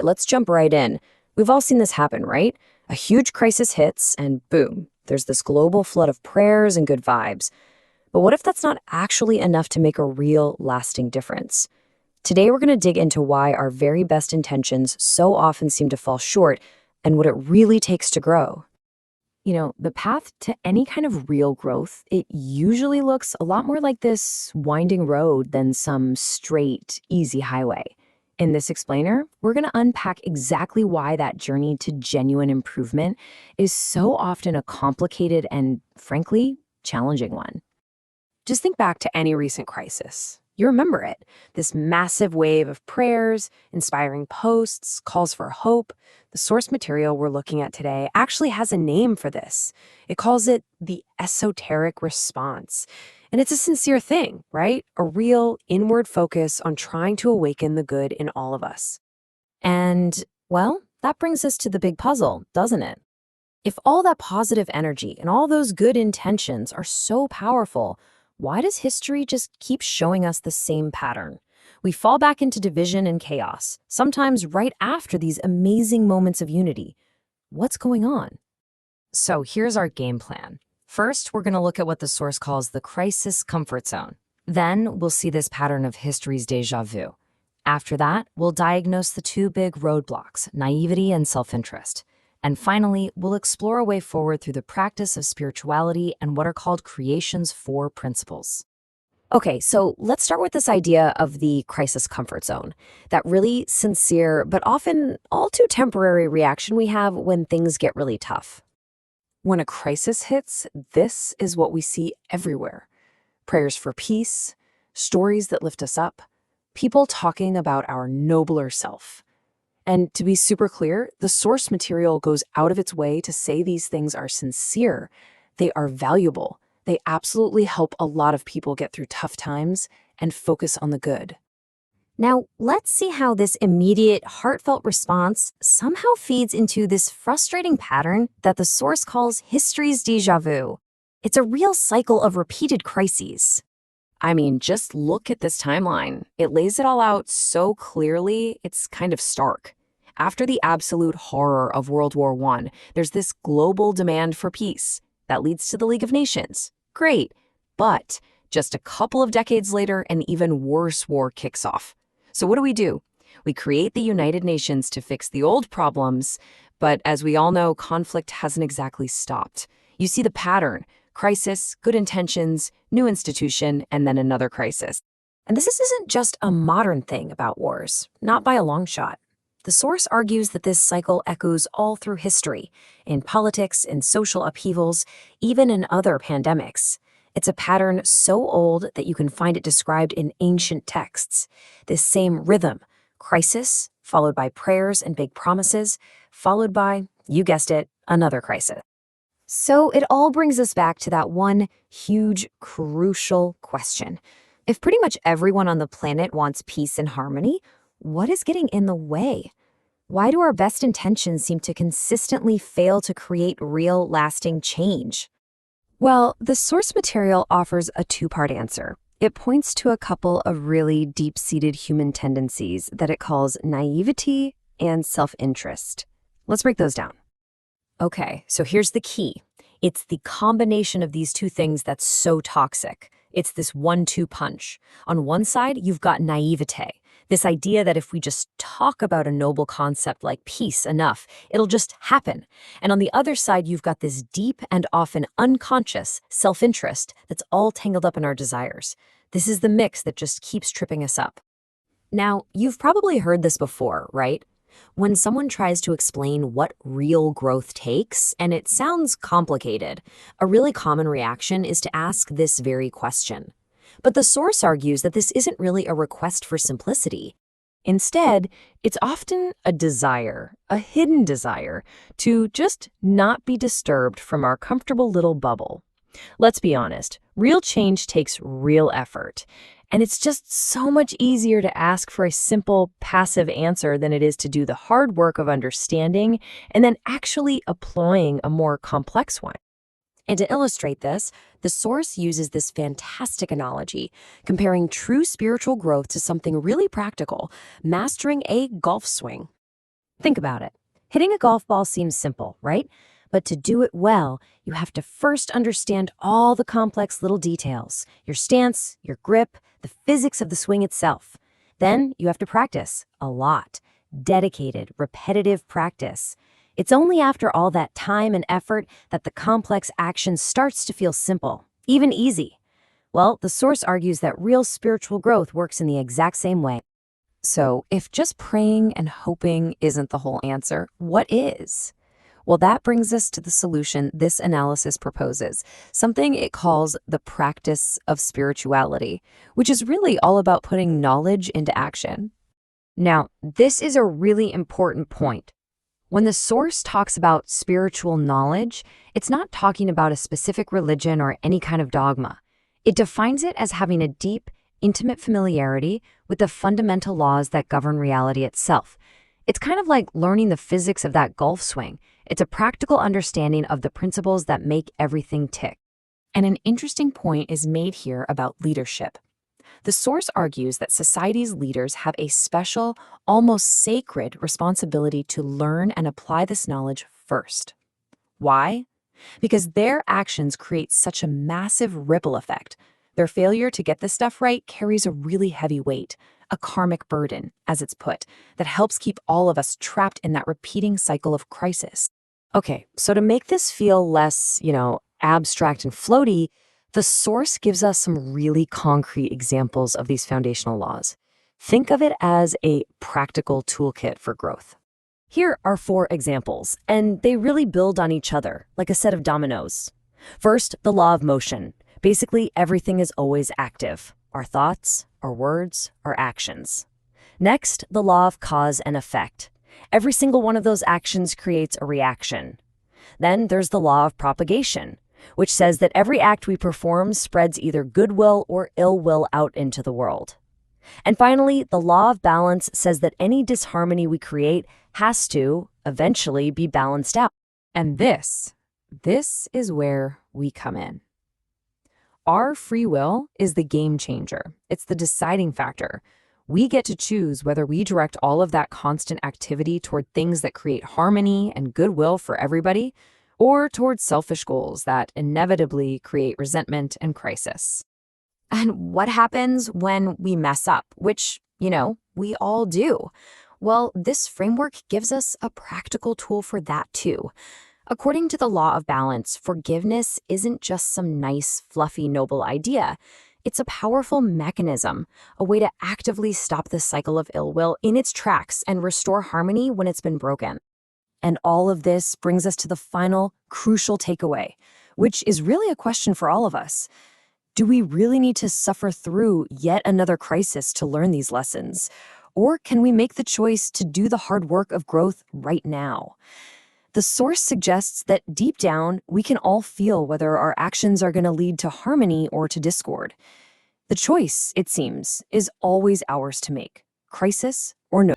let's jump right in. We've all seen this happen, right? A huge crisis hits, and boom, there's this global flood of prayers and good vibes. But what if that's not actually enough to make a real, lasting difference? Today, we're going to dig into why our very best intentions so often seem to fall short and what it really takes to grow. The path to any kind of real growth, it usually looks a lot more like this winding road than some straight, easy highway. In this explainer, we're going to unpack exactly why that journey to genuine improvement is so often a complicated and, frankly, challenging one. Just think back to any recent crisis. You remember it, this massive wave of prayers, inspiring posts, calls for hope. The source material we're looking at today actually has a name for this. It calls it the esoteric response. And it's a sincere thing, right? A real inward focus on trying to awaken the good in all of us. And, well, that brings us to the big puzzle, doesn't it? If all that positive energy and all those good intentions are so powerful, why does history just keep showing us the same pattern? We fall back into division and chaos, sometimes right after these amazing moments of unity. What's going on? So here's our game plan. First, we're going to look at what the source calls the crisis comfort zone. Then we'll see this pattern of history's déjà vu. After that, we'll diagnose the two big roadblocks, naivety and self-interest. And finally, we'll explore a way forward through the practice of spirituality and what are called creation's four principles. Okay, so let's start with this idea of the crisis comfort zone, that really sincere but often all too temporary reaction we have when things get really tough. When a crisis hits, this is what we see everywhere. Prayers for peace, stories that lift us up, people talking about our nobler self. And to be super clear, the source material goes out of its way to say these things are sincere. They are valuable. They absolutely help a lot of people get through tough times and focus on the good. Now, let's see how this immediate, heartfelt response somehow feeds into this frustrating pattern that the source calls history's déjà vu. It's a real cycle of repeated crises. I mean, just look at this timeline. It lays it all out so clearly, it's kind of stark. After the absolute horror of World War I, there's this global demand for peace that leads to the League of Nations. Great. But just a couple of decades later, an even worse war kicks off. So what do? We create the United Nations to fix the old problems, but as we all know, conflict hasn't exactly stopped. You see the pattern. Crisis, good intentions, new institution, and then another crisis. And this isn't just a modern thing about wars, not by a long shot. The source argues that this cycle echoes all through history, in politics, in social upheavals, even in other pandemics. It's a pattern so old that you can find it described in ancient texts. This same rhythm, crisis, followed by prayers and big promises, followed by, you guessed it, another crisis. So it all brings us back to that one huge, crucial question. If pretty much everyone on the planet wants peace and harmony, what is getting in the way? Why do our best intentions seem to consistently fail to create real, lasting change? Well, the source material offers a two-part answer. It points to a couple of really deep-seated human tendencies that it calls naivety and self-interest. Let's break those down. Okay, so here's the key. It's the combination of these two things that's so toxic. It's this 1-2 punch. On one side, you've got naivete, this idea that if we just talk about a noble concept like peace enough, it'll just happen. And on the other side, you've got this deep and often unconscious self-interest that's all tangled up in our desires. This is the mix that just keeps tripping us up. Now, you've probably heard this before, right? When someone tries to explain what real growth takes, and it sounds complicated, a really common reaction is to ask this very question. But the source argues that this isn't really a request for simplicity. Instead, it's often a desire, a hidden desire, to just not be disturbed from our comfortable little bubble. Let's be honest, real change takes real effort. And it's just so much easier to ask for a simple, passive answer than it is to do the hard work of understanding and then actually applying a more complex one. And to illustrate this, the source uses this fantastic analogy, comparing true spiritual growth to something really practical, mastering a golf swing. Think about it. Hitting a golf ball seems simple, right? But to do it well, you have to first understand all the complex little details: your stance, your grip, the physics of the swing itself. Then you have to practice a lot. Dedicated, repetitive practice. It's only after all that time and effort that the complex action starts to feel simple, even easy. Well, the source argues that real spiritual growth works in the exact same way. So, if just praying and hoping isn't the whole answer, what is? Well, that brings us to the solution this analysis proposes, something it calls the practice of spirituality, which is really all about putting knowledge into action. Now, this is a really important point. When the source talks about spiritual knowledge, it's not talking about a specific religion or any kind of dogma. It defines it as having a deep, intimate familiarity with the fundamental laws that govern reality itself. It's kind of like learning the physics of that golf swing. It's a practical understanding of the principles that make everything tick. And an interesting point is made here about leadership. The source argues that society's leaders have a special, almost sacred responsibility to learn and apply this knowledge first. Why? Because their actions create such a massive ripple effect. Their failure to get this stuff right carries a really heavy weight, a karmic burden, as it's put, that helps keep all of us trapped in that repeating cycle of crisis. Okay, so to make this feel less, abstract and floaty, the source gives us some really concrete examples of these foundational laws. Think of it as a practical toolkit for growth. Here are 4 examples, and they really build on each other, like a set of dominoes. First, the law of motion. Basically, everything is always active: our thoughts, our words, our actions. Next, the law of cause and effect. Every single one of those actions creates a reaction. Then there's the law of propagation, which says that every act we perform spreads either goodwill or ill will out into the world. And finally, the law of balance says that any disharmony we create has to, eventually, be balanced out. And this is where we come in. Our free will is the game changer. It's the deciding factor. We get to choose whether we direct all of that constant activity toward things that create harmony and goodwill for everybody, or towards selfish goals that inevitably create resentment and crisis. And what happens when we mess up, which, we all do? Well, this framework gives us a practical tool for that too. According to the law of balance, forgiveness isn't just some nice, fluffy, noble idea. It's a powerful mechanism, a way to actively stop the cycle of ill will in its tracks and restore harmony when it's been broken. And all of this brings us to the final, crucial takeaway, which is really a question for all of us. Do we really need to suffer through yet another crisis to learn these lessons? Or can we make the choice to do the hard work of growth right now? The source suggests that deep down, we can all feel whether our actions are going to lead to harmony or to discord. The choice, it seems, is always ours to make, crisis or no.